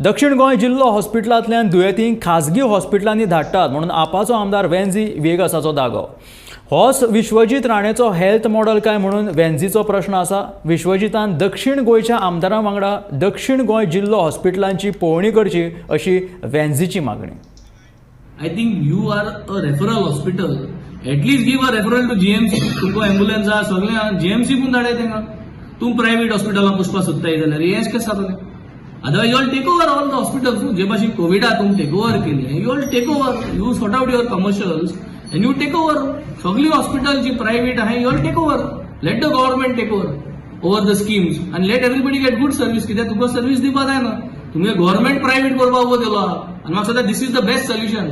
दक्षिण गोंय जिल्लो हॉस्पिटलांतल्यान दुयेंतींक खाजगी हॉस्पिटलांनी धाडटात म्हणून आपाचो आमदार वेंझी वेगासाचो दागो. होच विश्वजीत राणेचो हेल्थ मॉडेल काय म्हणून वेंझीचो प्रश्न आसा. विश्वजितान दक्षिण गोंयच्या आमदारां वांगडा दक्षिण गोंय जिल्लो हॉस्पिटलांची पळोवणी करची अशी वेंझीची मागणी. I think you are a referral hospital. At least give a referral to GMC. तुमको एम्बुलन्स आहा सगळे GMC पूण धाडाय तेंगा. तूं प्रायव्हेट हॉस्पिटलां पुसपा सोदताय जाल्यार हें कशें जातलें? Otherwise you all take over all the hospitals. जे भाशेन कोविडा तुम टेक ओवर केली, you all take over. You sort out your commercials and you take over. सगळी हॉस्पिटल जी प्रायव्हेट आहाय you all take over. Let the government take over the schemes and let everybody get good service. कित्याक तुका service दिवपा जायना. तुमी government private करपा उबो दिलो आहा आनी म्हाका दिसता दिस इज द बेस्ट सोल्युशन.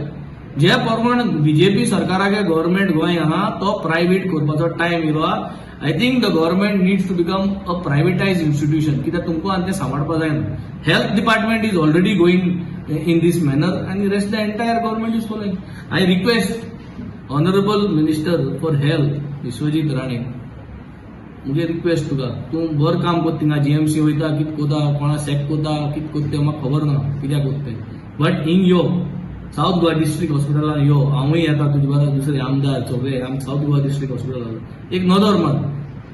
जे प्रमाण बीजेपी सरकाराक गव्हर्नमेंट गोंय आहा तो प्रायव्हेट करपाचो टायम येयलो आहा. I think the government needs to become a privatise institution. कित्याक तुमकां आनी तें सांबाळपा जायना. Health department is already going in this manner आनी rest the entire government is following. I request honourable minister for health Vishwajit Rane, मुगे रिक्वेस्ट तुका, तूं बरें काम कोत्ता थिंगा. जीएमसी वयता कितें कोता, कोणा सॅक कोता कितें कोत्ता तें म्हाका खबर ना कित्याक कोत्ता. बट हिंग यो साऊथ गोवा डिस्ट्रिक्ट हॉस्पिटलान यो, हांवूय येता तुजे बरोबर, दुसरे आमदार सगळे आमी साऊथ गोवा डिस्ट्रिक्ट हॉस्पिटलान. एक नोदोर माल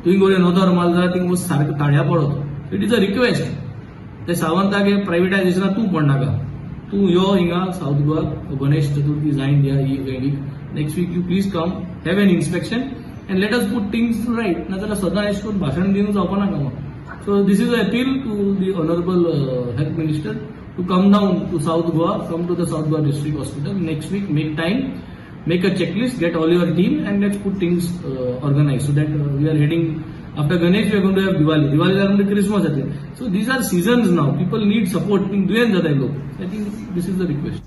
तुवें गोळे नोदोर माल जाल्यार थिंग सारकें ताळ्या पडत. It is a request. ते सावंताक प्रायव्हेटायजेशनाक तूं पडनाका. तूं यो हिंगा साऊथ गोवा गणेश चतुर्थी जायन दिया week. Next week you please come have an inspection and let us put things right. नाजाल्यार सदां अशें करून भाशण दिवन जावपा नाका म्हाका. So this is an appeal to the Honorable Health Minister to come down to South Goa, come to the South Goa District Hospital next week, make time, make a checklist, get all your team and let's put things organized so that we are heading, after Ganesh we are going to have Diwali. Diwali is going to Christmas. So these are seasons now. People need support. I think this is the request.